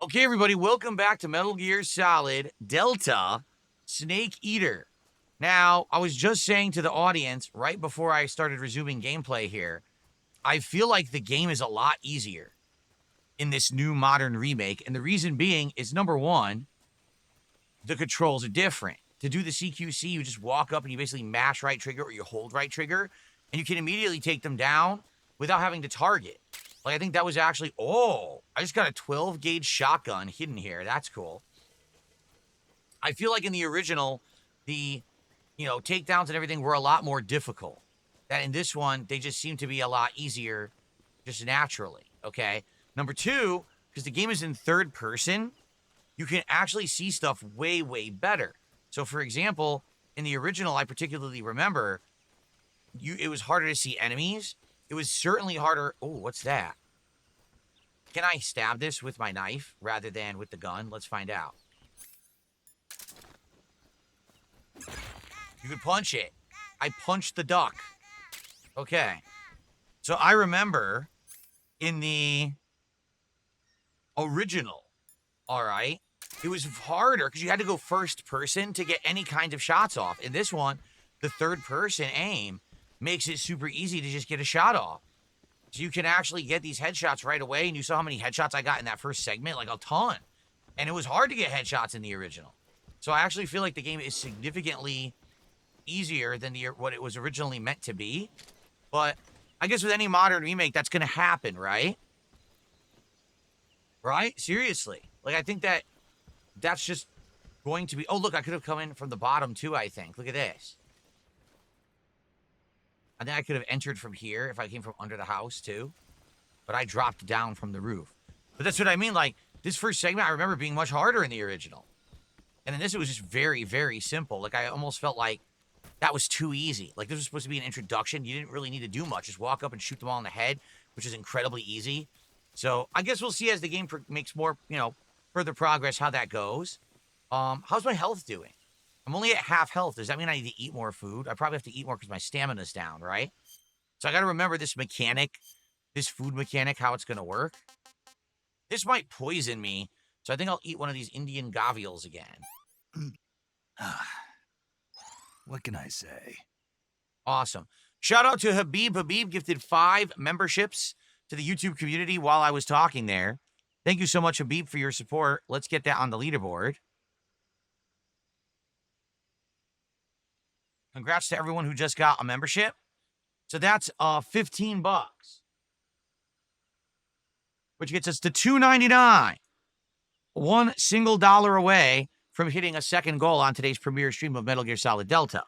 Okay, everybody, welcome back to Metal Gear Solid Delta Snake Eater. Now, I was just saying to the audience right before I started resuming gameplay here, I feel like the game is a lot easier in this new modern remake. And the reason being is, number one, the controls are different. To do the CQC, you just walk up and you basically mash right trigger or you hold right trigger, and you can immediately take them down without having to target. Like, I think that was actually, I just got a 12 gauge shotgun hidden here. That's cool. I feel like in the original, the, takedowns and everything were a lot more difficult. That in this one, they just seem to be a lot easier just naturally, okay? Number two, because the game is in third person, you can actually see stuff way, way better. So, for example, in the original, I particularly remember, it was harder to see enemies. It was certainly harder. Oh, what's that? Can I stab this with my knife rather than with the gun? Let's find out. You can punch it. I punched the duck. Okay. So I remember in the original, all right, it was harder because you had to go first person to get any kind of shots off. In this one, the third person aim makes it super easy to just get a shot off. So you can actually get these headshots right away. And you saw how many headshots I got in that first segment, like a ton. And it was hard to get headshots in the original. So I actually feel like the game is significantly easier than what it was originally meant to be. But I guess with any modern remake, that's going to happen, right? Right? Seriously. Like, I think that's just going to be... Oh, look, I could have come in from the bottom, too, I think. Look at this. I think I could have entered from here if I came from under the house, too. But I dropped down from the roof. But that's what I mean. Like, this first segment, I remember being much harder in the original. And in this, it was just very, very simple. Like, I almost felt like that was too easy. Like, this was supposed to be an introduction. You didn't really need to do much. Just walk up and shoot them all in the head, which is incredibly easy. So, I guess we'll see as the game makes more, further progress how that goes. How's my health doing? I'm only at half health. Does that mean I need to eat more food? I probably have to eat more because my stamina's down, right? So I got to remember this mechanic, this food mechanic, how it's going to work. This might poison me, so I think I'll eat one of these Indian gavials again. What can I say? Awesome. Shout out to Habib. Habib gifted 5 memberships to the YouTube community while I was talking there. Thank you so much, Habib, for your support. Let's get that on the leaderboard. Congrats to everyone who just got a membership. So that's $15, which gets us to $2.99. One single dollar away from hitting a second goal on today's premiere stream of Metal Gear Solid Delta.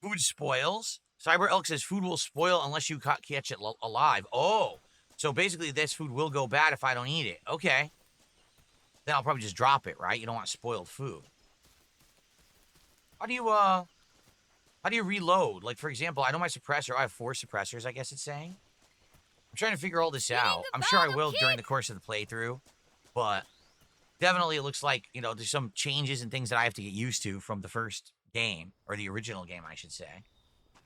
Food spoils. Cyber Elk says food will spoil unless you catch it alive. Oh, so basically this food will go bad if I don't eat it. Okay. Then I'll probably just drop it, right? You don't want spoiled food. How do you reload? Like, for example, I know my suppressor. I have 4 suppressors, I guess it's saying. I'm trying to figure all this out. I'm sure I will during the course of the playthrough. But definitely it looks like, there's some changes and things that I have to get used to from the first game. Or the original game, I should say.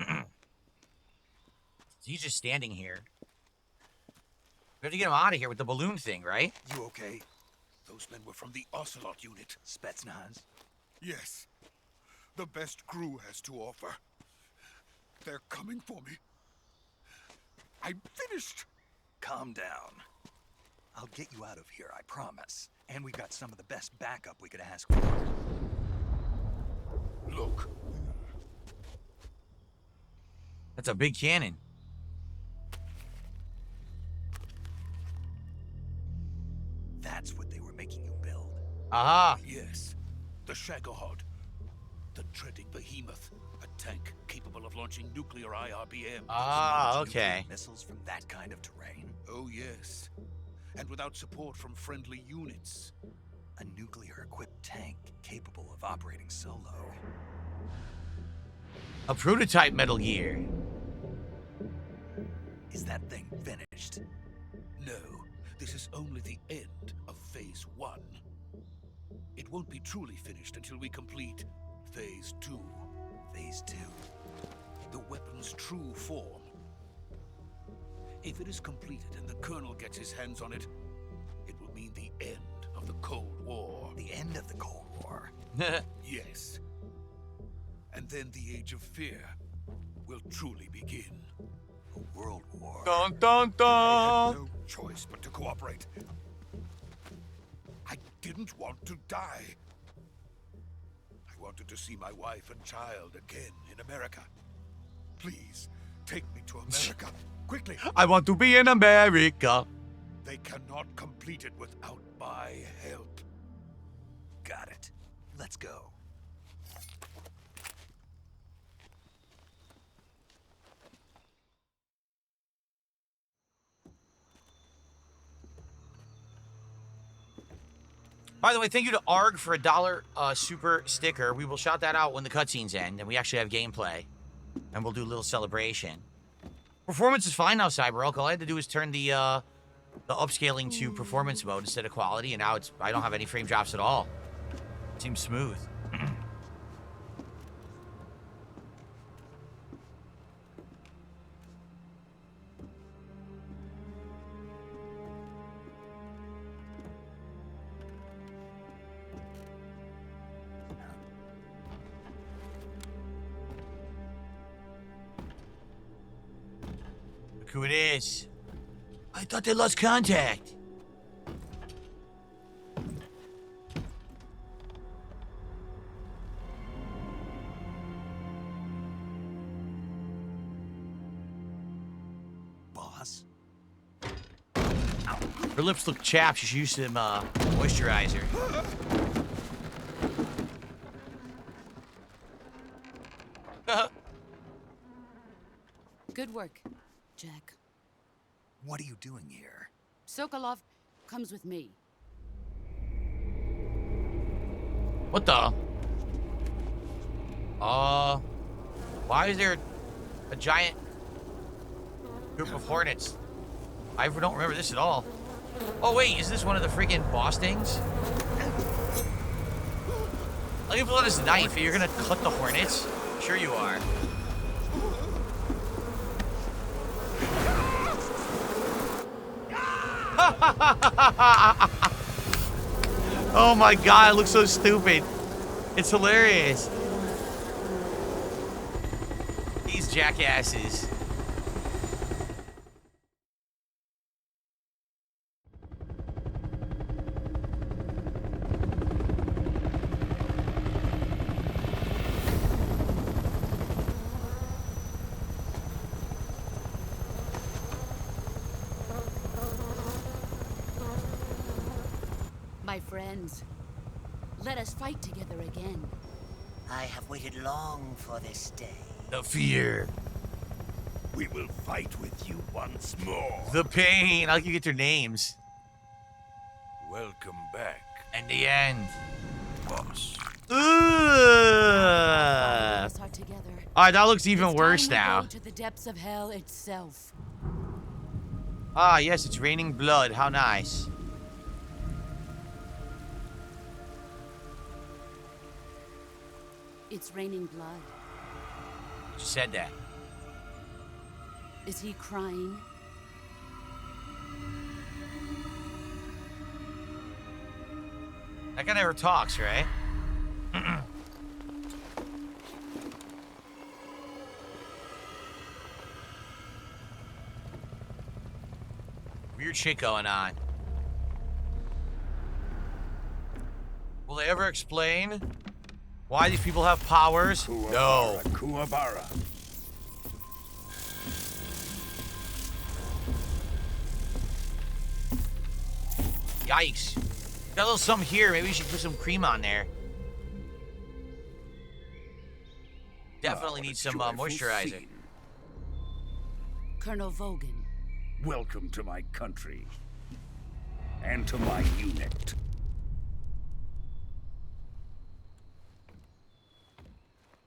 So he's just standing here. We have to get him out of here with the balloon thing, right? You okay? Those men were from the Ocelot unit, Spetsnaz. Yes. The best crew has to offer. They're coming for me. I'm finished. Calm down. I'll get you out of here, I promise. And we got some of the best backup we could ask for. Look. That's a big cannon. That's what they were making you build. Aha. Yes. The Shagohod. The treading behemoth. A tank capable of launching nuclear IRBM. Ah, okay. Missiles from that kind of terrain. Oh, yes. And without support from friendly units. A nuclear-equipped tank capable of operating solo. A prototype Metal Gear. Is that thing finished? No. This is only the end of Phase 1. It won't be truly finished until we complete Phase 2. Phase 2? The weapon's true form. If it is completed and the Colonel gets his hands on it, it will mean the end of the Cold War. The end of the Cold War. Yes. And then the Age of Fear will truly begin. A world war. Dun dun I dun. had no choice but to cooperate. I didn't want to die. I wanted to see my wife and child again in America. Please, take me to America. Quickly. I want to be in America. They cannot complete it without my help. Got it. Let's go. By the way, thank you to ARG for a $1 super sticker. We will shout that out when the cutscenes end and we actually have gameplay. And we'll do a little celebration. Performance is fine now, Cyberelk. All I had to do is turn the upscaling to performance mode instead of quality, and now I don't have any frame drops at all. Seems smooth. Look who it is. I thought they lost contact. Boss? Her lips look chapped. She should use some moisturizer. Good work, Jack. What are you doing here? Sokolov comes with me. What the? Why is there a giant group of hornets? I don't remember this at all. Oh wait, is this one of the freaking boss things? Look at this knife. You're gonna cut the hornets? Sure you are. Oh my god, it looks so stupid. It's hilarious. These jackasses. My friends, let us fight together again. I have waited long for this day. The fear. We will fight with you once more. The pain. I'll let you get their names. Welcome back, And the end. boss. All Ugh. of us are together. Alright, that looks even It's worse time we now. go to the depths of hell itself. Ah, yes, it's raining blood. How nice. It's raining blood. She said that. Is he crying? That guy never talks, right? Weird shit going on. Will they ever explain why these people have powers? No. Kuwabara. Yikes. Got a little something here. Maybe we should put some cream on there. Definitely need some moisturizer. Colonel Volgin. Welcome to my country. And to my unit.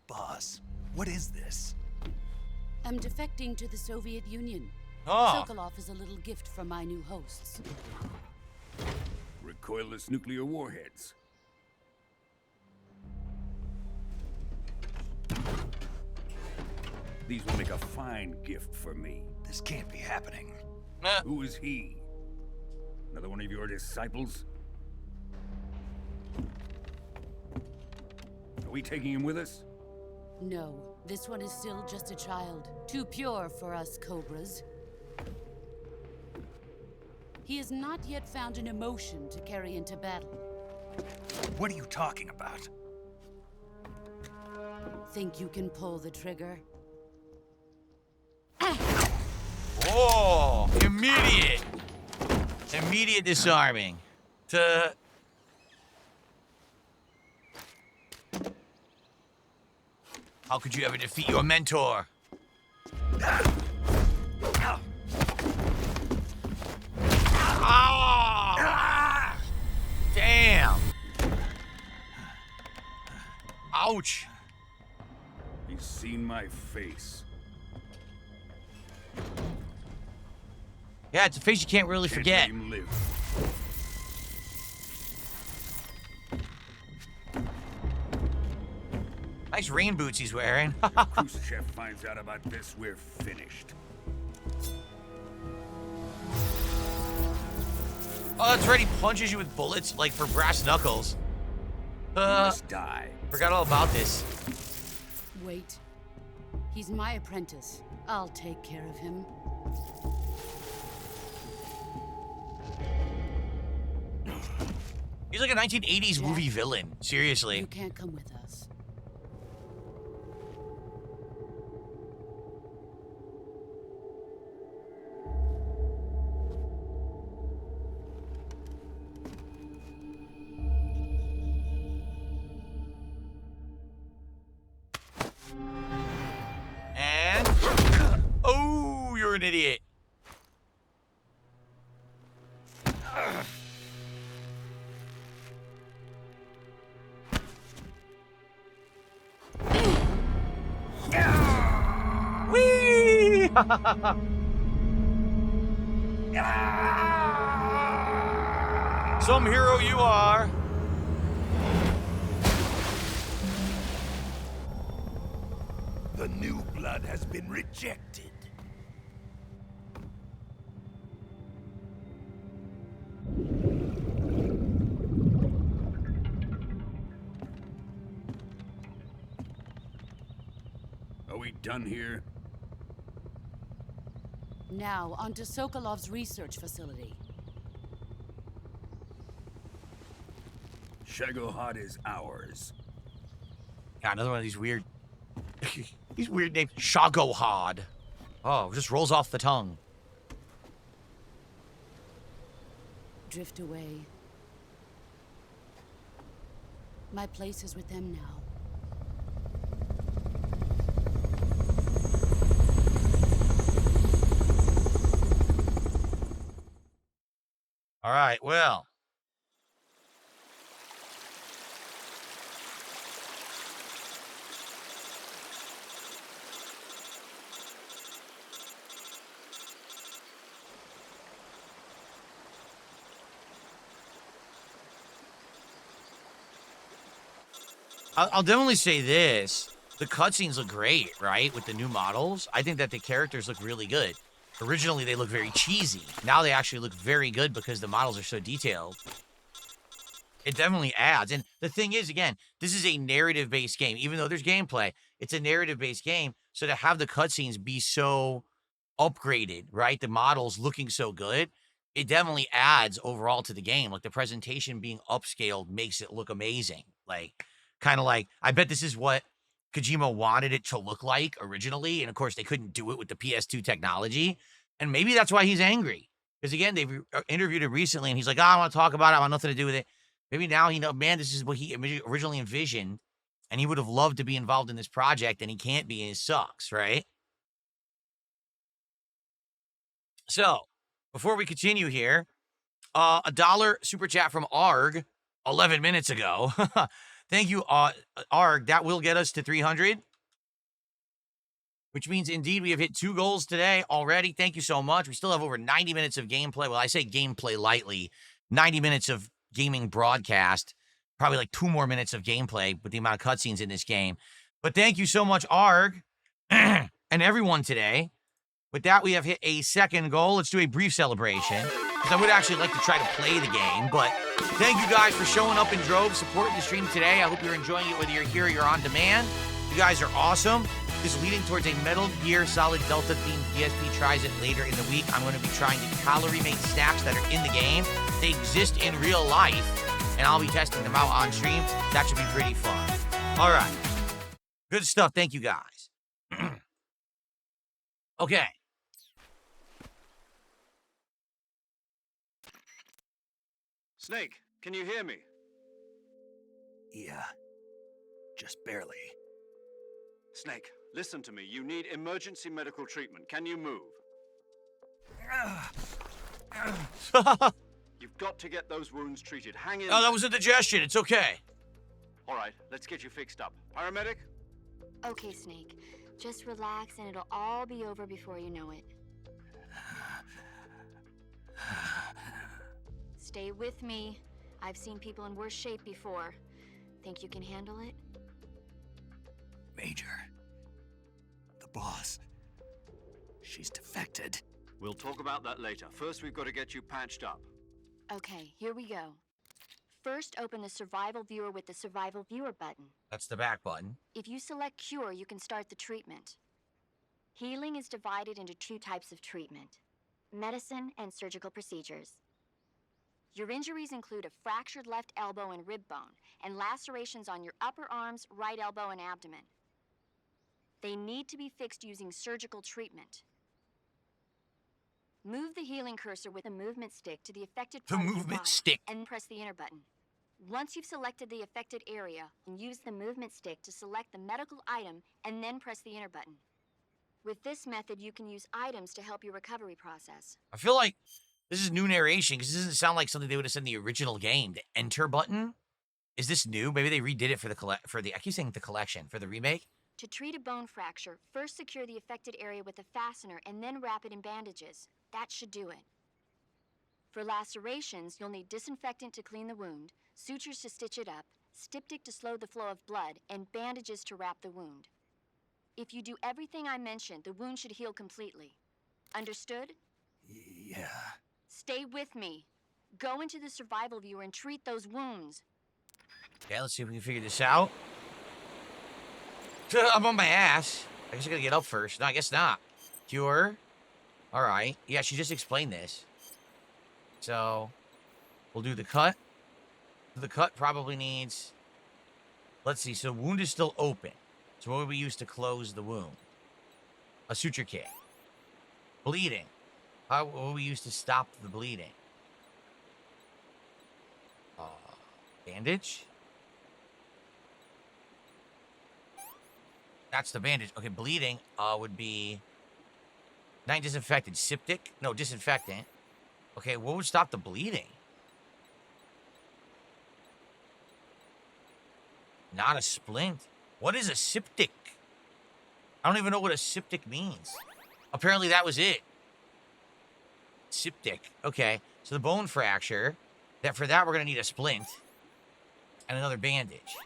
Boss, what is this? I'm defecting to the Soviet Union. Oh. Sokolov is a little gift from my new hosts. Recoilless nuclear warheads. These will make a fine gift for me. This can't be happening. Who is he? Another one of your disciples? Are we taking him with us? No, this one is still just a child. Too pure for us cobras. He has not yet found an emotion to carry into battle. What are you talking about? Think you can pull the trigger? Oh, immediate disarming. How could you ever defeat your mentor? Ah! Damn. Ouch. He's seen my face. Yeah, it's a face you can't really Can't forget. let him live. Nice rain boots he's wearing. Khrushchev finds out about this, we're finished. Oh, that's right. He punches you with bullets, like for brass knuckles. He must die. Forgot all about this. Wait. He's my apprentice. I'll take care of him. He's like a 1980s Jack, movie villain. Seriously. You can't come with us. And oh, you're an idiot. Whee! Some hero you are. The new blood has been rejected. Are we done here? Now, onto Sokolov's research facility. Shagohod is ours. God, another one of these weird, these weird names. Shagohod. Oh, just rolls off the tongue. Drift away. My place is with them now. All right, well. I'll definitely say this. The cutscenes look great, right? With the new models. I think that the characters look really good. Originally, they look very cheesy. Now they actually look very good because the models are so detailed. It definitely adds. And the thing is, again, this is a narrative-based game. Even though there's gameplay, it's a narrative-based game. So to have the cutscenes be so upgraded, right? The models looking so good, it definitely adds overall to the game. Like the presentation being upscaled makes it look amazing. Like, kind of like, I bet this is what Kojima wanted it to look like originally. And of course, they couldn't do it with the PS2 technology. And maybe that's why he's angry. Because again, they've interviewed him recently and he's like, oh, I want to talk about it. I want nothing to do with it. Maybe now he knows, man, this is what he originally envisioned. And he would have loved to be involved in this project and he can't be and it sucks, right? So, before we continue here, $1 super chat from Arg 11 minutes ago. Thank you, Arg. That will get us to 300. Which means, indeed, we have hit 2 goals today already. Thank you so much. We still have over 90 minutes of gameplay. Well, I say gameplay lightly. 90 minutes of gaming broadcast. Probably like 2 more minutes of gameplay with the amount of cutscenes in this game. But thank you so much, Arg, and everyone today With that, we have hit a second goal. Let's do a brief celebration, because I would actually like to try to play the game. But thank you guys for showing up in droves, supporting the stream today. I hope you're enjoying it, whether you're here or you're on demand. You guys are awesome. This is leading towards a Metal Gear Solid Delta themed DSP tries it later in the week. I'm going to be trying the calorie-made snacks that are in the game. They exist in real life, and I'll be testing them out on stream. That should be pretty fun. All right. Good stuff. Thank you, guys. Okay. Snake, can you hear me? Yeah. Just barely. Snake, listen to me. You need emergency medical treatment. Can you move? You've got to get those wounds treated. Hang in. Oh, that was a digestion. It's okay. All right, let's get you fixed up. Paramedic? Okay, Snake. Just relax and it'll all be over before you know it. Stay with me. I've seen people in worse shape before. Think you can handle it? Major. The boss. She's defected. We'll talk about that later. First, we've got to get you patched up. Okay, here we go. First, open the Survival Viewer with the Survival Viewer button. That's the back button. If you select Cure, you can start the treatment. Healing is divided into 2 types of treatment: medicine and surgical procedures. Your injuries include a fractured left elbow and rib bone, and lacerations on your upper arms, right elbow, and abdomen. They need to be fixed using surgical treatment. Move the healing cursor with the movement stick to the affected part of your body, and press the enter button. Once you've selected the affected area, use the movement stick to select the medical item and then press the enter button. With this method, you can use items to help your recovery process. I feel like this is new narration, because this doesn't sound like something they would have said in the original game. The enter button? Is this new? Maybe they redid it for the I keep saying the collection, for the remake? To treat a bone fracture, first secure the affected area with a fastener and then wrap it in bandages. That should do it. For lacerations, you'll need disinfectant to clean the wound, sutures to stitch it up, styptic to slow the flow of blood, and bandages to wrap the wound. If you do everything I mentioned, the wound should heal completely. Understood? Yeah. Stay with me. Go into the survival viewer and treat those wounds. Okay, let's see if we can figure this out. I'm on my ass. I guess I gotta get up first. No, I guess not. Cure. All right. Yeah, she just explained this. So, we'll do the cut. The cut probably needs... Let's see. So, wound is still open. So, what would we use to close the wound? A suture kit. Bleeding. What would we use to stop the bleeding? Bandage? That's the bandage. Okay, bleeding would be... Not disinfectant. Septic? No, disinfectant. Okay, what would stop the bleeding? Not a splint. What is a septic? I don't even know what a septic means. Apparently that was it. Septic. Okay, so the bone fracture. For that, we're going to need a splint. And another bandage.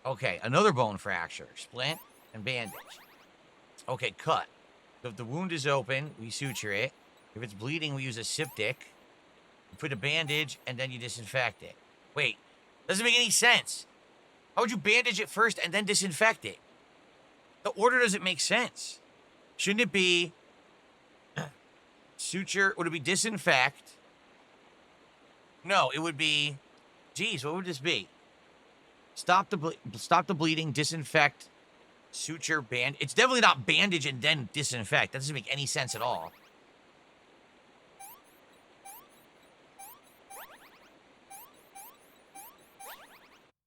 Okay, another bone fracture. Splint and bandage. Okay, cut. So if the wound is open, we suture it. If it's bleeding, we use a septic. You put a bandage, and then you disinfect it. Wait, doesn't make any sense. How would you bandage it first and then disinfect it? The order doesn't make sense. Shouldn't it be suture? Would it be disinfect? No, it would be... Geez, what would this be? Stop the bleeding, disinfect, suture, band. It's definitely not bandage and then disinfect. That doesn't make any sense at all.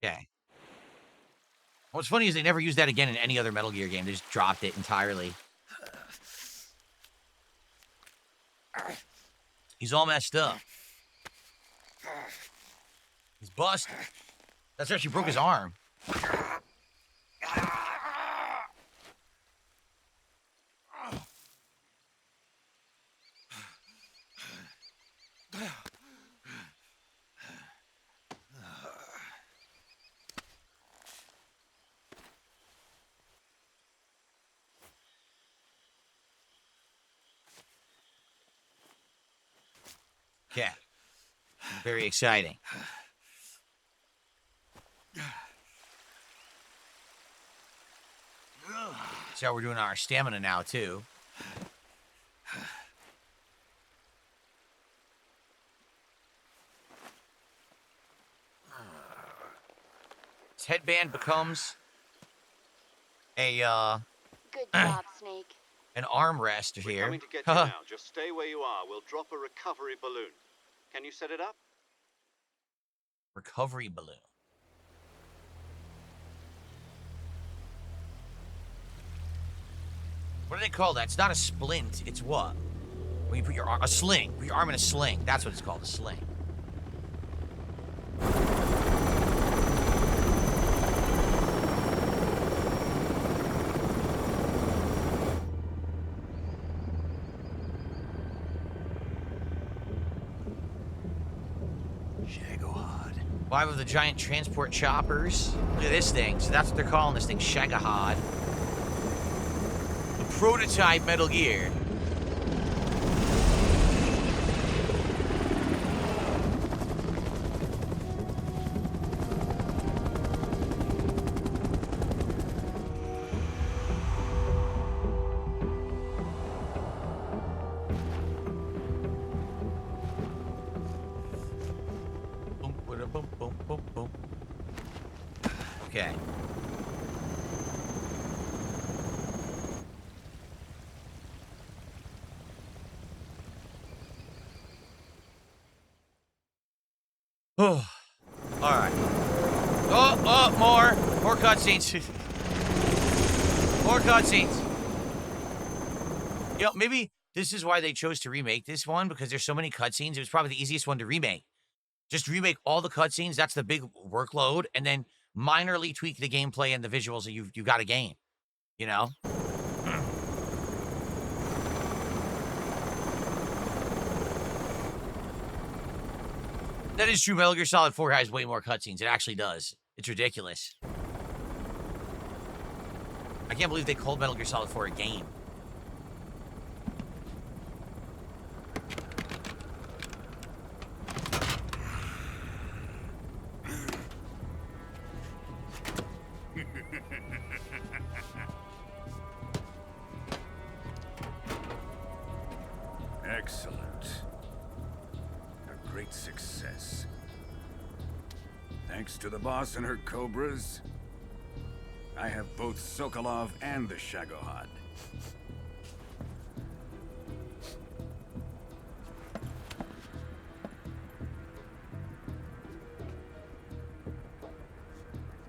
Okay. What's funny is they never used that again in any other Metal Gear game. They just dropped it entirely. He's all messed up. He's busted. That's right, she broke his arm. Okay. Very exciting. So we're doing our stamina now, too. This headband becomes a, Good job, Snake. an armrest We're here. coming to get you now. Just stay where you are. We'll drop a recovery balloon. Can you set it up? Recovery balloon. What do they call that? It's not a splint. It's what? When you put your arm... A sling. Put your arm in a sling. That's what it's called, a sling. Shagohod. 5 of the giant transport choppers. Look at this thing. So that's what they're calling this thing, Shagohod. The prototype Metal Gear. Boom, boom, boom, boom, boom, boom. Okay. Oh, all right. More cutscenes. More cutscenes. You know, maybe this is why they chose to remake this one, because there's so many cutscenes. It was probably the easiest one to remake. Just remake all the cutscenes. That's the big workload, and then minorly tweak the gameplay and the visuals that you've got a game. You know. That is true. Metal Gear Solid 4 has way more cutscenes. It actually does. It's ridiculous. I can't believe they called Metal Gear Solid 4 a game. Excellent. A great success. Thanks to the boss and her cobras, I have both Sokolov and the Shagohod.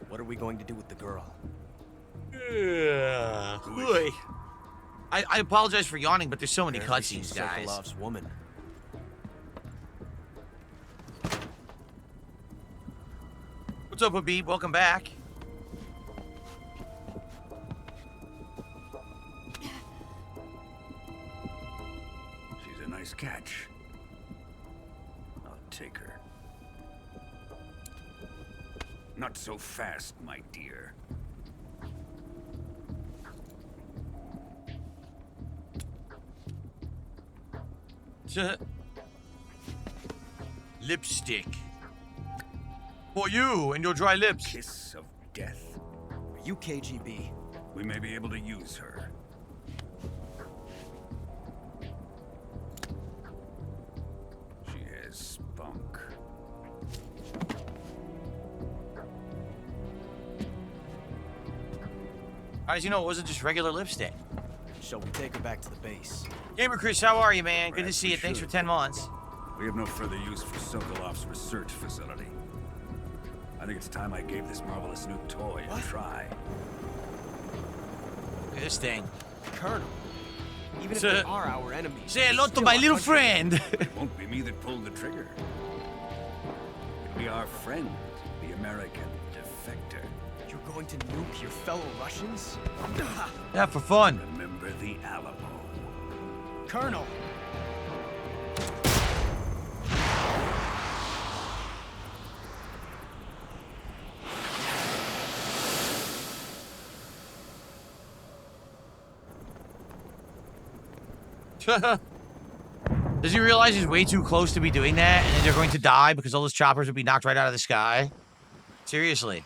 What are we going to do with the girl? Boy. I apologize for yawning, but there's so many Apparently cutscenes, she's guys. Sokolov's woman. What's up, Habib? Welcome back. She's a nice catch. I'll take her. Not so fast, my dear. Lipstick. For you and your dry lips. Kiss of death. Are you KGB? We may be able to use her. She has spunk. As you know, it wasn't just regular lipstick. Shall we take her back to the base? Gamer Chris, how are you, man? Good to Perhaps see we you. Thanks for should. 10 months. We have no further use for Sokolov's research facility. I think it's time I gave this marvelous new toy a try. Look at this thing. Colonel. Even if Sir, they are our enemies. Say they're hello to still my our little country. friend. It won't be me that pulled the trigger. It'll be our friend, the American defector. You're going to nuke your fellow Russians? Yeah, for fun. Remember the Alamo. Colonel! The Does he realize he's way too close to be doing that, and then they're going to die because all those choppers would be knocked right out of the sky? Seriously.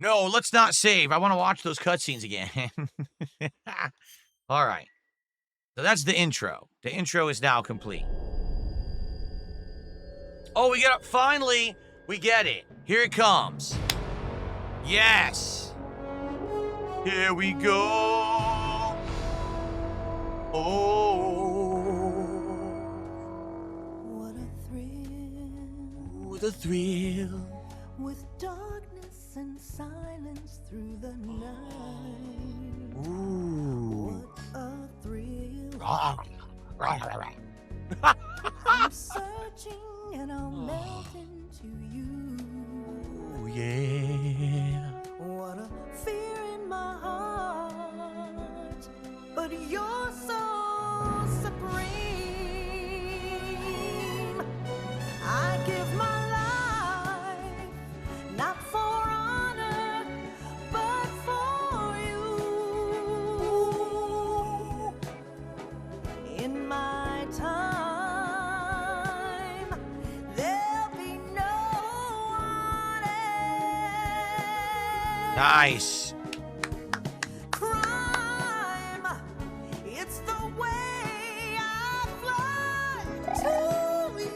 No, let's not save. I want to watch those cutscenes again. All right. So that's the intro. The intro is now complete. Oh, finally, we get it. Here it comes. Yes. Here we go. Oh. What a thrill. Ooh, the thrill. With darkness and silence through the night. Ooh. What a thrill. Right. I'm searching and I'll melt into you. Oh, yeah. What a fear in my heart. But you're so supreme. I give my life, not for honor, but for you. In my time, there'll be no one else. Nice. Crime, it's the way I fly to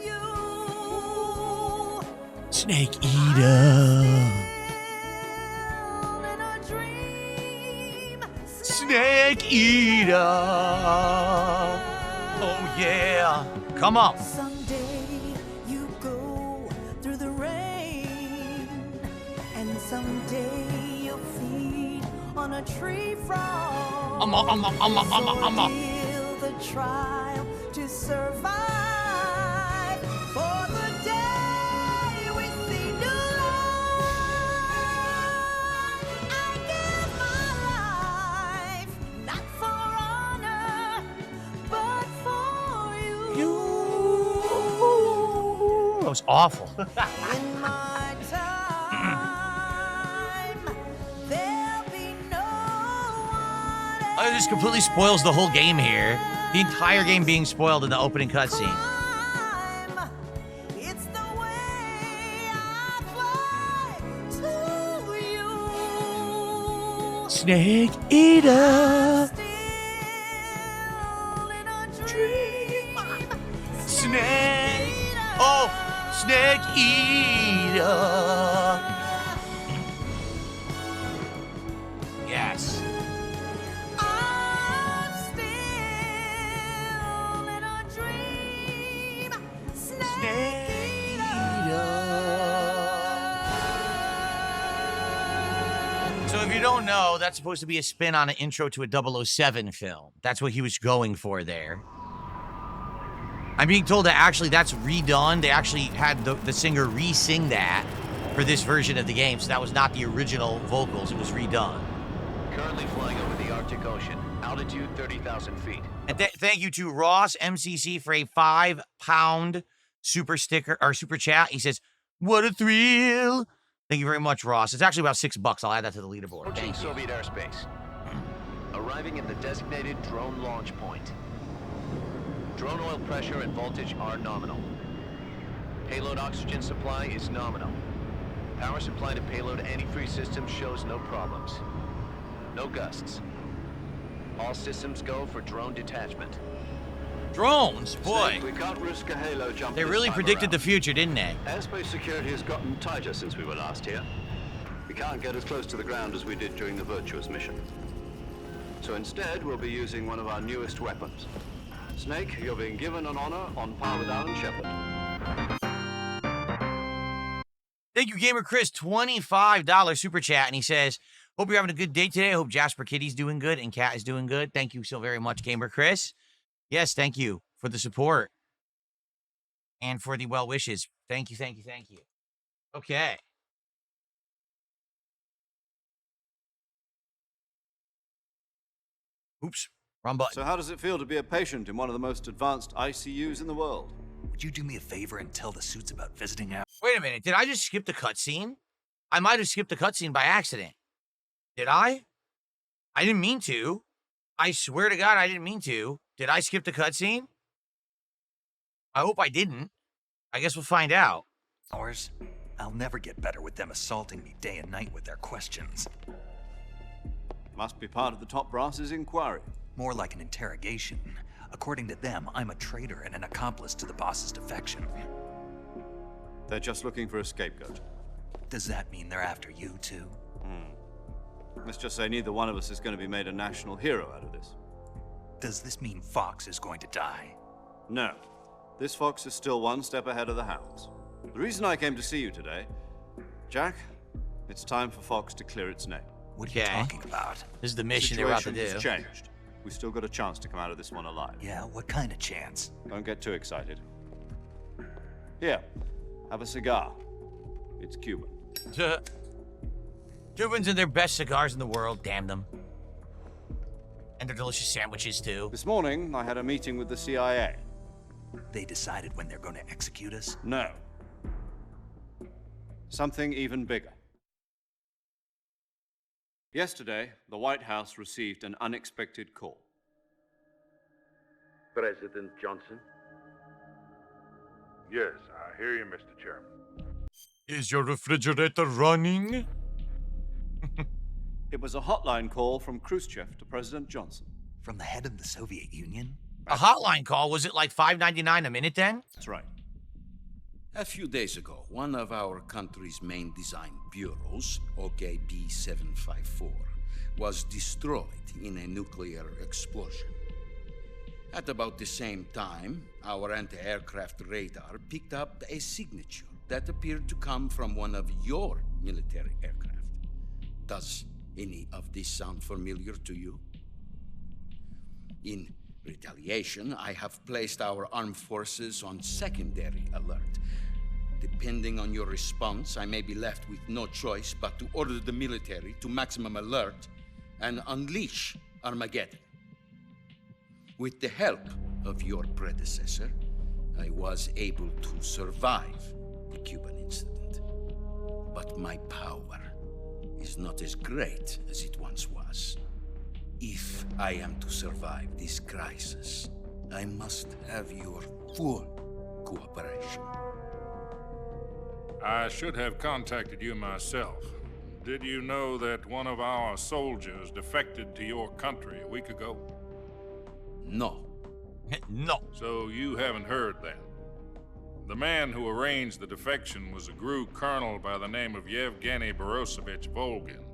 you. Snake Eater. In a dream, Snake Eater. Oh, yeah. Come on. someday you go through the rain, and someday you'll feed on a tree frog. Feel the trial to survive. For the day we see new life, I give my life, not for honor, but for you. That was awful. In my time, there'll be no one else. It just completely spoils the whole game here. The entire game being spoiled in the opening cutscene. Crime, it's the way I fly to you. Snake Eater. Still in a dream. Snake. Oh, Snake Eater. Yes. I'm still in a dream. Snake So if you don't know, that's supposed to be a spin on an intro to a 007 film. That's what he was going for there. I'm being told that actually that's redone. They actually had the singer re-sing that for this version of the game. So that was not the original vocals. It was redone. Currently flying over the Arctic Ocean. Altitude 30,000 feet. And thank you to Ross MCC for a £5 super sticker or super chat. He says, "What a thrill!" Thank you very much, Ross. It's actually about $6. I'll add that to the leaderboard. Approaching Thank you. Soviet airspace. Arriving at the designated drone launch point. Drone oil pressure and voltage are nominal. Payload oxygen supply is nominal. Power supply to payload antifreeze system shows no problems. No gusts. All systems go for drone detachment. Drones, boy. We can't risk a halo jump. They this really time predicted the around. future, didn't they? Airspace security has gotten tighter since we were last here. We can't get as close to the ground as we did during the Virtuous Mission. So instead, we'll be using one of our newest weapons. Snake, you're being given an honor on par with Alan Shepard. Thank you, Gamer Chris, $25 super chat, and he says, Hope you're having a good day today. I hope Jasper Kitty's doing good and Cat is doing good. Thank you so very much, Gamer Chris. Yes, thank you for the support and for the well wishes. Thank you, thank you, thank you. Okay. Oops, wrong button. So how does it feel to be a patient in one of the most advanced ICUs in the world? Would you do me a favor and tell the suits about visiting our... Wait a minute, did I just skip the cutscene? I might have skipped the cutscene by accident. Did I? I didn't mean to. I swear to God, I didn't mean to. Did I skip the cutscene? I hope I didn't. I guess we'll find out. Ours? I'll never get better with them assaulting me day and night with their questions. Must be part of the top brass's inquiry. More like an interrogation. According to them, I'm a traitor and an accomplice to the boss's defection. They're just looking for a scapegoat. Does that mean they're after you, too? Let's just say neither one of us is going to be made a national hero out of this. Does this mean Fox is going to die? No. This fox is still one step ahead of the hounds. The reason I came to see you today, Jack, it's time for Fox to clear its name. What are you talking about? This is the mission they're about to do. Has changed. We still got a chance to come out of this one alive. Yeah, what kind of chance? Don't get too excited. Here, have a cigar. It's Cuban. Cubans and their best cigars in the world, damn them. And their delicious sandwiches, too. This morning, I had a meeting with the CIA. They decided when they're going to execute us? No. Something even bigger. Yesterday, the White House received an unexpected call. President Johnson? Yes, I hear you, Mr. Chairman. Is your refrigerator running? It was a hotline call from Khrushchev to President Johnson. From the head of the Soviet Union? A hotline call? Was it like $5.99 a minute then? That's right. A few days ago, one of our country's main design bureaus, OKB 754, was destroyed in a nuclear explosion. At about the same time, our anti-aircraft radar picked up a signature that appeared to come from one of your military aircraft. Does any of this sound familiar to you? In retaliation, I have placed our armed forces on secondary alert. Depending on your response, I may be left with no choice but to order the military to maximum alert and unleash Armageddon. With the help of your predecessor, I was able to survive the Cuban incident. But my power is not as great as it once was. If I am to survive this crisis, I must have your full cooperation. I should have contacted you myself. Did you know that one of our soldiers defected to your country a week ago? No. No. So you haven't heard then. The man who arranged the defection was a GRU colonel by the name of Yevgeny Borosovich Volgin.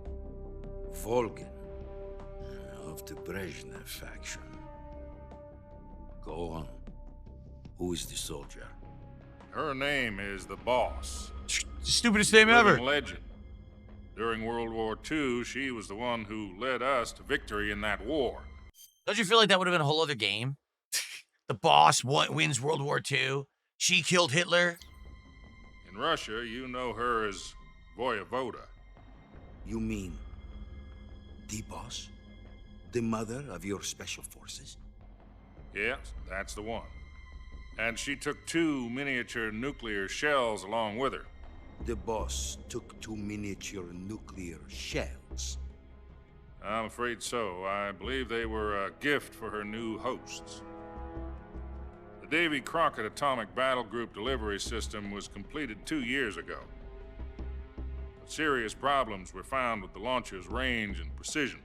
Volgin? Of the Brezhnev faction. Go on. Who is the soldier? Her name is the Boss. Stupidest name ever. Living legend. During World War II, she was the one who led us to victory in that war. Don't you feel like that would have been a whole other game? The Boss wins World War II. She killed Hitler. In Russia, you know her as Voyevoda. You mean the Boss? The mother of your special forces? Yes, that's the one. And she took 2 miniature nuclear shells along with her. The Boss took 2 miniature nuclear shells? I'm afraid so. I believe they were a gift for her new hosts. The Davy Crockett Atomic Battle Group delivery system was completed 2 years ago. But serious problems were found with the launcher's range and precision.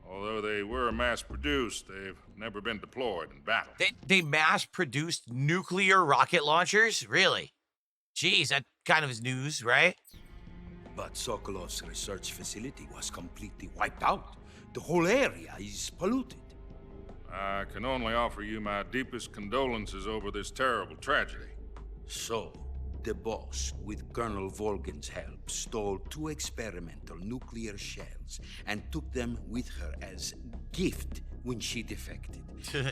Although they were mass-produced, they've never been deployed in battle. They mass-produced nuclear rocket launchers? Really? Jeez, that kind of is news, right? But Sokolov's research facility was completely wiped out. The whole area is polluted. I can only offer you my deepest condolences over this terrible tragedy. So, The boss, with Colonel Volgin's help, stole 2 experimental nuclear shells and took them with her as gift when she defected.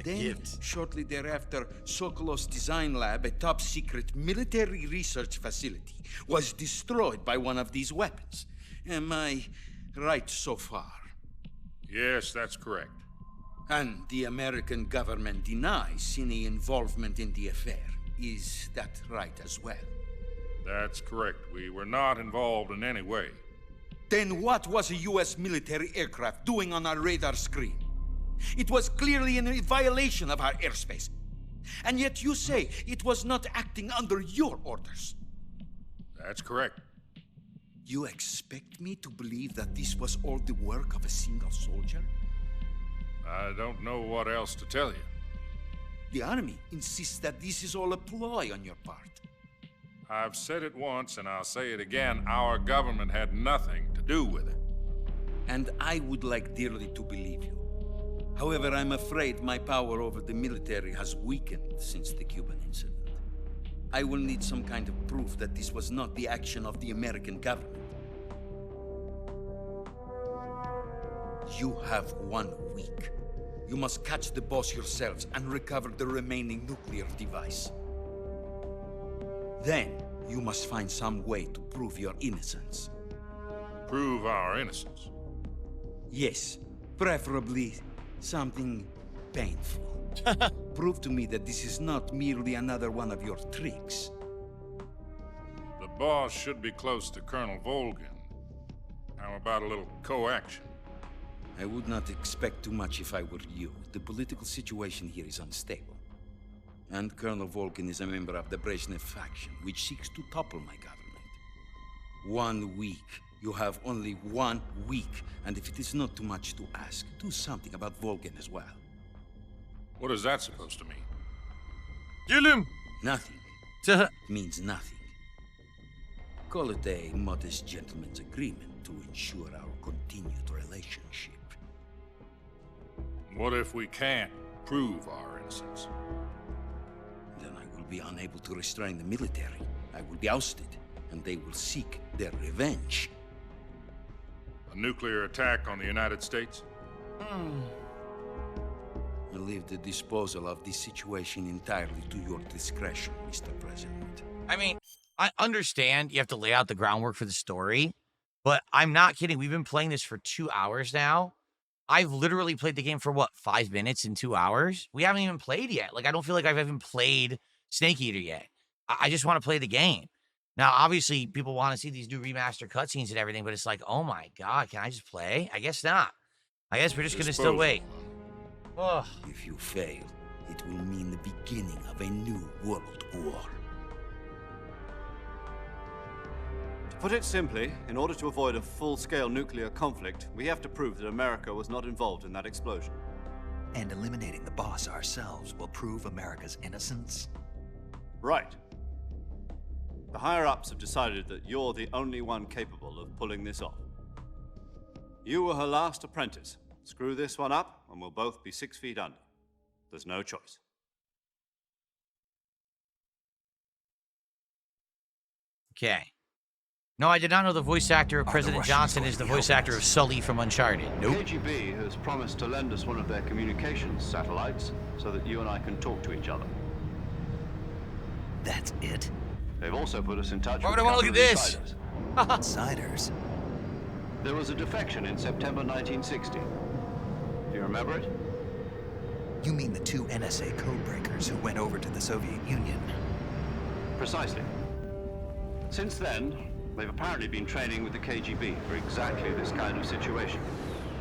Then, shortly thereafter, Sokolov's design lab, a top-secret military research facility, was destroyed by one of these weapons. Am I right so far? Yes, that's correct. And the American government denies any involvement in the affair. Is that right as well? That's correct. We were not involved in any way. Then what was a U.S. military aircraft doing on our radar screen? It was clearly in violation of our airspace. And yet you say it was not acting under your orders. That's correct. You expect me to believe that this was all the work of a single soldier? I don't know what else to tell you. The army insists that this is all a ploy on your part. I've said it once and I'll say it again. Our government had nothing to do with it. And I would like dearly to believe you. However, I'm afraid my power over the military has weakened since the Cuban incident. I will need some kind of proof that this was not the action of the American government. You have 1 week. You must catch the boss yourselves and recover the remaining nuclear device. Then, you must find some way to prove your innocence. Prove our innocence? Yes, preferably something painful. Prove to me that this is not merely another one of your tricks. The boss should be close to Colonel Volgin. How about a little co-action? I would not expect too much if I were you. The political situation here is unstable. And Colonel Volgin is a member of the Brezhnev faction, which seeks to topple my government. 1 week. You have only 1 week, and if it is not too much to ask, do something about Volgin as well. What is that supposed to mean? Kill him! Nothing. It means nothing. Call it a modest gentleman's agreement to ensure our continued relationship. What if we can't prove our innocence? Then I will be unable to restrain the military. I will be ousted, and they will seek their revenge. A nuclear attack on the United States? I leave the disposal of this situation entirely to your discretion, Mr. President. I mean, I understand you have to lay out the groundwork for the story, but I'm not kidding. We've been playing this for 2 hours now. I've literally played the game for, what, 5 minutes in 2 hours? We haven't even played yet. Like, I don't feel like I've even played Snake Eater yet. I just want to play the game. Now, obviously, people want to see these new remaster cutscenes and everything, but it's like, oh my God, can I just play? I guess not. I guess we're just going to still wait. Ugh. If you fail, it will mean the beginning of a new world war. To put it simply, in order to avoid a full-scale nuclear conflict, we have to prove that America was not involved in that explosion. And eliminating the boss ourselves will prove America's innocence? Right. The higher-ups have decided that you're the only one capable of pulling this off. You were her last apprentice. Screw this one up, and we'll both be 6 feet under. There's no choice. Okay. No, I did not know the voice actor of President Johnson is the voice actor of Sully from Uncharted. Nope. KGB has promised to lend us one of their communications satellites so that you and I can talk to each other. That's it? They've also put us in touch Why with would I want to look at this? Outsiders? There was a defection in September 1960. Do you remember it? You mean the 2 NSA codebreakers who went over to the Soviet Union? Precisely. Since then, they've apparently been training with the KGB for exactly this kind of situation.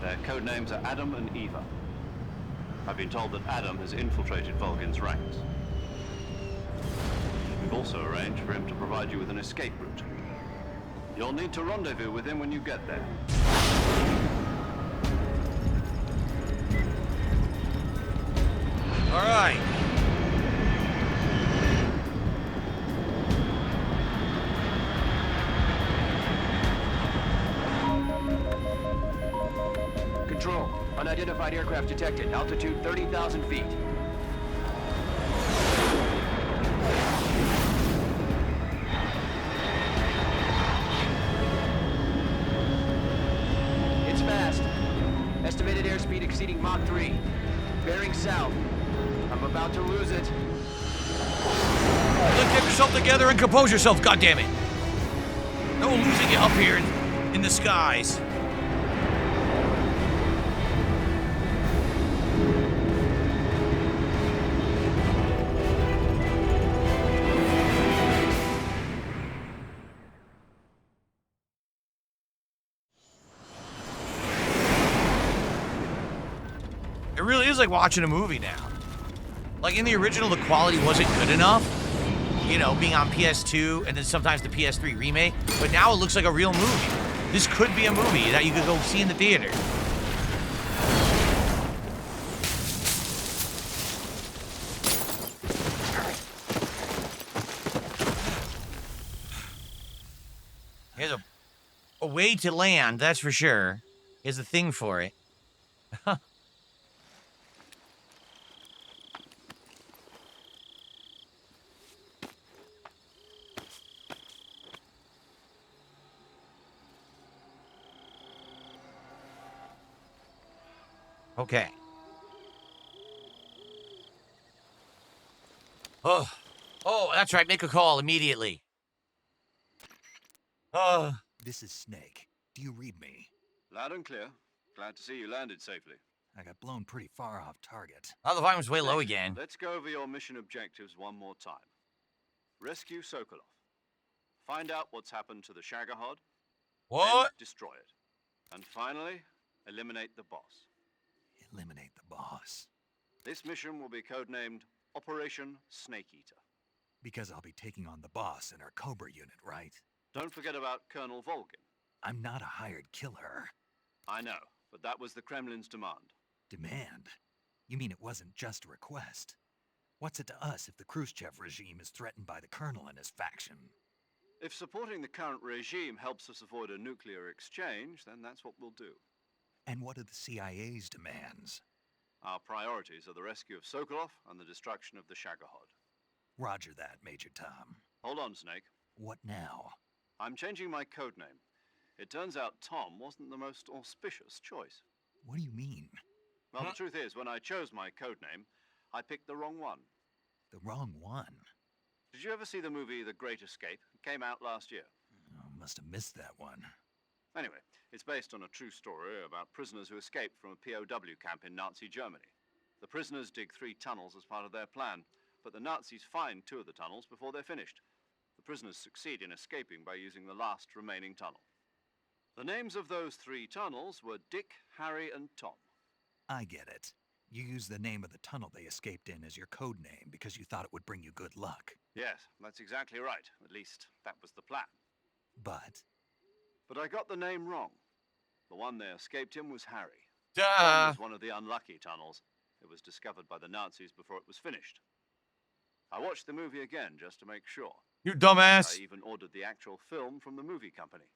Their code names are Adam and Eva. I've been told that Adam has infiltrated Volgin's ranks. We've also arranged for him to provide you with an escape route. You'll need to rendezvous with him when you get there. All right. Control. Unidentified aircraft detected. Altitude 30,000 feet. airspeed exceeding Mach 3. Bearing south. I'm about to lose it. Let's get yourself together and compose yourself, goddammit. No losing you up here in the skies. It really is like watching a movie now. Like in the original, the quality wasn't good enough, you know, being on PS2 and then sometimes the PS3 remake, but now it looks like a real movie. This could be a movie that you could go see in the theater. Here's a way to land, that's for sure. Here's a thing for it. Okay. Oh, that's right. Make a call immediately. This is Snake. Do you read me? Loud and clear. Glad to see you landed safely. I got blown pretty far off target. Oh, the volume's way low again. Let's go over your mission objectives one more time. Rescue Sokolov. Find out what's happened to the Shagohod. What? Then destroy it. And finally, eliminate the boss. Eliminate the boss. This mission will be codenamed Operation Snake Eater. Because I'll be taking on the boss in our Cobra unit, right? Don't forget about Colonel Volgin. I'm not a hired killer. I know, but that was the Kremlin's demand. Demand? You mean it wasn't just a request? What's it to us if the Khrushchev regime is threatened by the Colonel and his faction? If supporting the current regime helps us avoid a nuclear exchange, then that's what we'll do. And what are the CIA's demands? Our priorities are the rescue of Sokolov and the destruction of the Shagohod. Roger that, Major Tom. Hold on, Snake. What now? I'm changing my codename. It turns out Tom wasn't the most auspicious choice. What do you mean? Well, the truth is, when I chose my codename, I picked the wrong one. The wrong one? Did you ever see the movie The Great Escape? It came out last year. Oh, must have missed that one. Anyway, it's based on a true story about prisoners who escaped from a POW camp in Nazi Germany. The prisoners dig 3 tunnels as part of their plan, but the Nazis find 2 of the tunnels before they're finished. The prisoners succeed in escaping by using the last remaining tunnel. The names of those 3 tunnels were Dick, Harry, and Tom. I get it. You used the name of the tunnel they escaped in as your code name because you thought it would bring you good luck. Yes, that's exactly right. At least, that was the plan. But I got the name wrong. The one they escaped in was Harry. Duh. Tom was one of the unlucky tunnels. It was discovered by the Nazis before it was finished. I watched the movie again just to make sure. You dumbass. I even ordered the actual film from the movie company.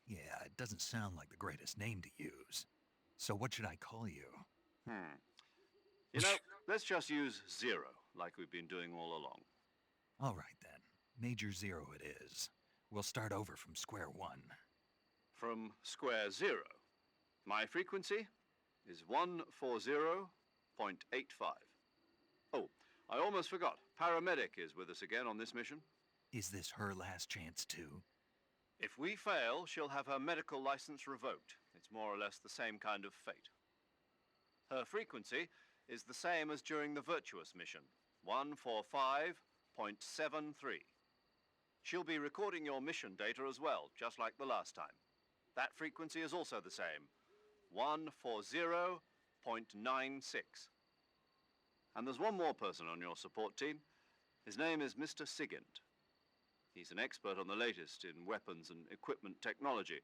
yeah, it doesn't sound like the greatest name to use. So what should I call you? You know, let's just use Zero, like we've been doing all along. All right then. Major Zero it is. We'll start over from square one. From square 0. My frequency is 140.85. Oh, I almost forgot. Paramedic is with us again on this mission. Is this her last chance too? If we fail, she'll have her medical license revoked. It's more or less the same kind of fate. Her frequency is the same as during the Virtuous Mission, 145.73. She'll be recording your mission data as well, just like the last time. That frequency is also the same, 140.96. And there's one more person on your support team. His name is Mr. Sigint. He's an expert on the latest in weapons and equipment technology.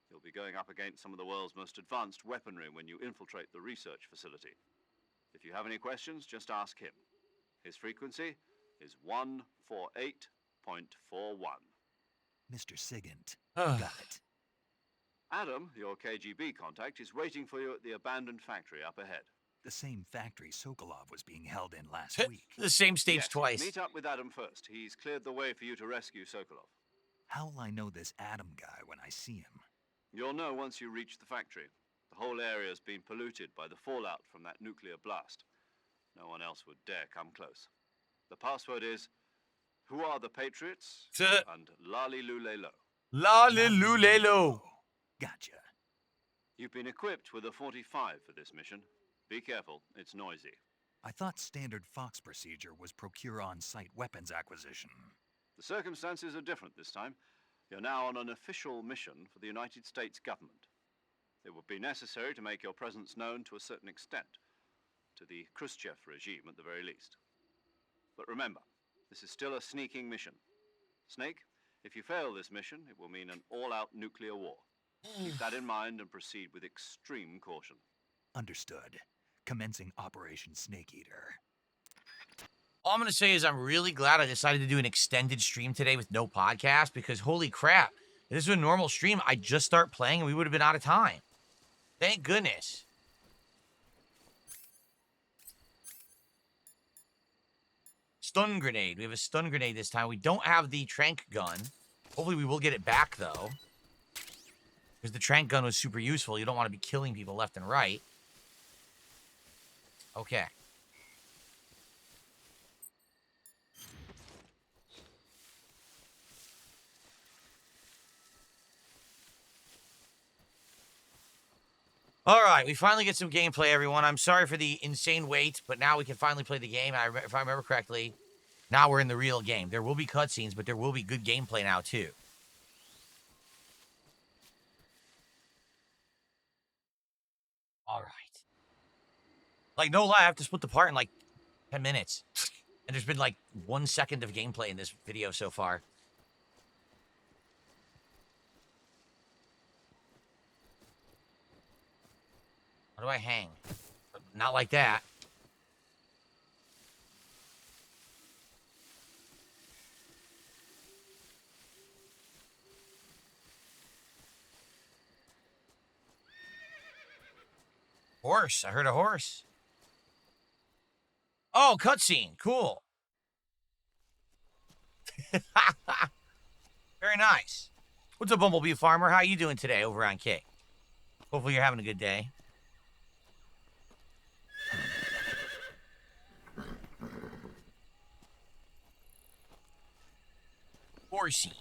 He'll be going up against some of the world's most advanced weaponry when you infiltrate the research facility. If you have any questions, just ask him. His frequency is 148.41. Mr. Sigint. Got it. Adam, your KGB contact, is waiting for you at the abandoned factory up ahead. The same factory Sokolov was being held in last week. The same stage Yes, twice. Meet up with Adam first. He's cleared the way for you to rescue Sokolov. How will I know this Adam guy when I see him? You'll know once you reach the factory. The whole area's been polluted by the fallout from that nuclear blast. No one else would dare come close. The password is, who are the Patriots? And Lali Lulelo. Lali Lulelo. Gotcha. You've been equipped with a 45 for this mission. Be careful, it's noisy. I thought standard Fox procedure was procure on-site weapons acquisition. The circumstances are different this time. You're now on an official mission for the United States government. It would be necessary to make your presence known to a certain extent, to the Khrushchev regime at the very least. But remember, this is still a sneaking mission. Snake, if you fail this mission, it will mean an all-out nuclear war. Keep that in mind and proceed with extreme caution. Understood. Commencing Operation Snake Eater. All I'm going to say is I'm really glad I decided to do an extended stream today with no podcast, because holy crap, if this was a normal stream, I'd just start playing and we would have been out of time. Thank goodness. Stun grenade. We have a stun grenade this time. We don't have the trank gun. Hopefully we will get it back, though. Because the trank gun was super useful. You don't want to be killing people left and right. Okay. All right, we finally get some gameplay, everyone. I'm sorry for the insane wait, but now we can finally play the game. If I remember correctly, now we're in the real game. There will be cutscenes, but there will be good gameplay now, too. All right. Like, no lie, I have to split the part in, like, 10 minutes. And there's been, like, 1 second of gameplay in this video so far. How do I hang? Not like that. Horse. I heard a horse. Oh, cutscene. Cool. Very nice. What's up, Bumblebee Farmer? How you doing today over on Kick? Hopefully you're having a good day. Horsey.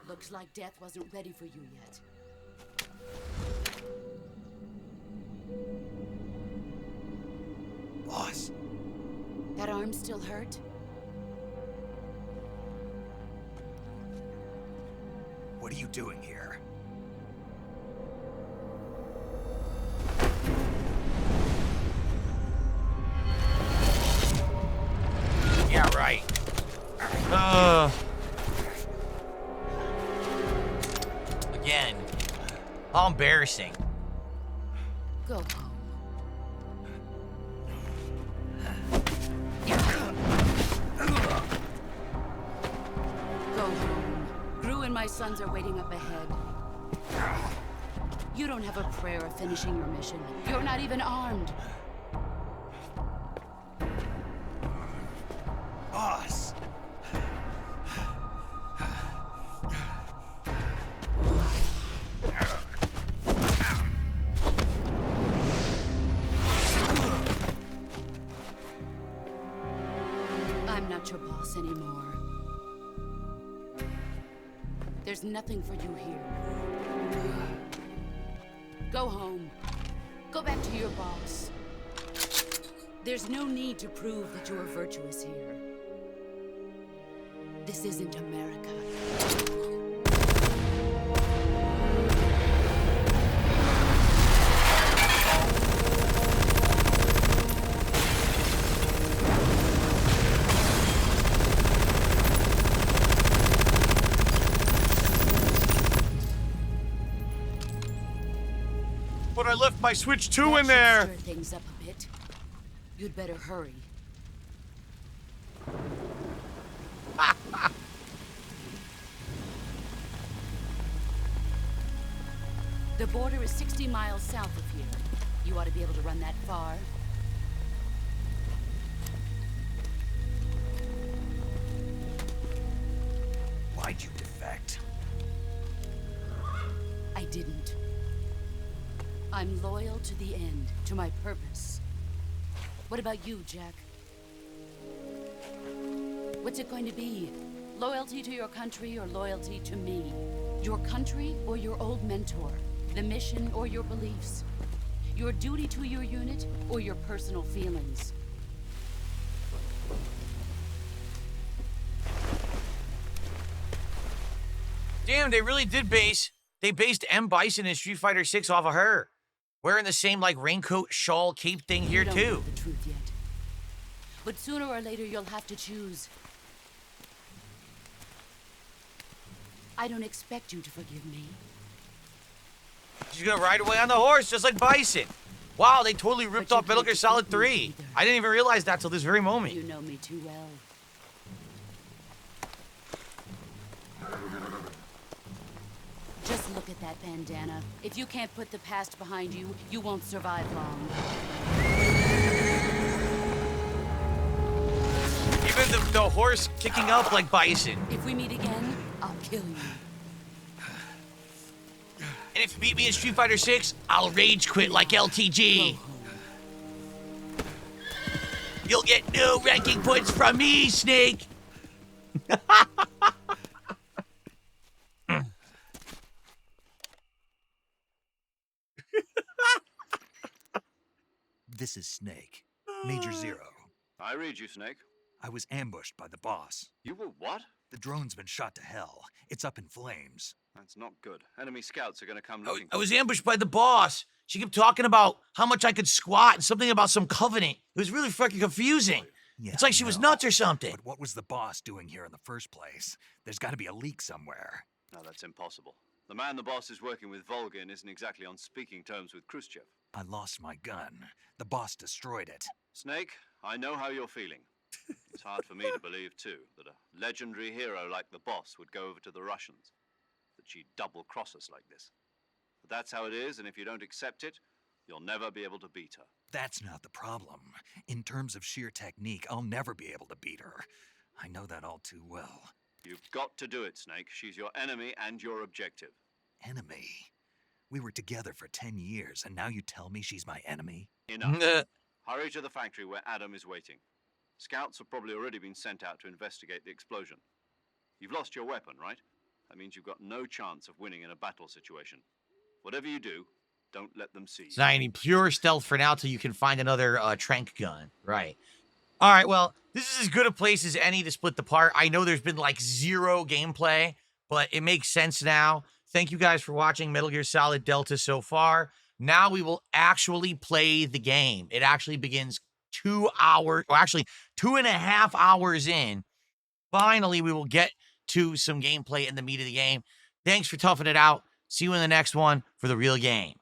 Looks like death wasn't ready for you yet. Boss. That arm still hurt? What are you doing here? Yeah, right. Again. How embarrassing. Go home. Go home. Gru and my sons are waiting up ahead. You don't have a prayer of finishing your mission. You're not even armed. Boss. I'm not your boss anymore. There's nothing for you here. Go home. Go back to your boss. There's no need to prove that you are virtuous here. This isn't America. But I left my Switch 2 in That should there. stir things up a bit. You'd better hurry. The border is 60 miles south of here. You ought to be able to run that far. Why'd you defect? I didn't. I'm loyal to the end, to my purpose. What about you, Jack? What's it going to be? Loyalty to your country or loyalty to me? Your country or your old mentor? The mission or your beliefs? Your duty to your unit or your personal feelings? Damn, they really did they based M. Bison in Street Fighter 6 off of her. Wearing the same, like, raincoat, shawl, cape thing here, You don't too. know the truth yet. But sooner or later, you'll have to choose. I don't expect you to forgive me. She's gonna ride away on the horse, just like Bison. Wow, they totally ripped But you off Metal Gear can't Solid defeat me 3. either. I didn't even realize that till this very moment. You know me too well. Just look at that bandana. If you can't put the past behind you, you won't survive long. Even the horse kicking up like Bison. If we meet again, I'll kill you. And if you beat me in Street Fighter 6, I'll rage quit like LTG. You'll get no ranking points from me, Snake. This is Snake. Major Zero. I read you, Snake. I was ambushed by the boss. You were what? The drone's been shot to hell. It's up in flames. That's not good. Enemy scouts are going to come looking I was ambushed by the boss. She kept talking about how much I could squat and something about some covenant. It was really fucking confusing. Yeah, It's like she was nuts or something. But what was the boss doing here in the first place? There's got to be a leak somewhere. No, that's impossible. The man the boss is working with, Volgin, isn't exactly on speaking terms with Khrushchev. I lost my gun. The boss destroyed it. Snake, I know how you're feeling. It's hard for me to believe, too, that a legendary hero like the boss would go over to the Russians. That she'd double-cross us like this. But that's how it is, and if you don't accept it, you'll never be able to beat her. That's not the problem. In terms of sheer technique, I'll never be able to beat her. I know that all too well. You've got to do it, Snake. She's your enemy and your objective. Enemy? We were together for 10 years, and now you tell me she's my enemy? Enough. Hurry to the factory where Adam is waiting. Scouts have probably already been sent out to investigate the explosion. You've lost your weapon, right? That means you've got no chance of winning in a battle situation. Whatever you do, don't let them see you. It's not any pure stealth for now till you can find another trank gun. Right. All right, well, this is as good a place as any to split the part. I know there's been like zero gameplay, but it makes sense now. Thank you guys for watching Metal Gear Solid Delta so far. Now we will actually play the game. It actually begins 2 hours, or actually 2.5 hours in. Finally, we will get to some gameplay in the meat of the game. Thanks for toughing it out. See you in the next one for the real game.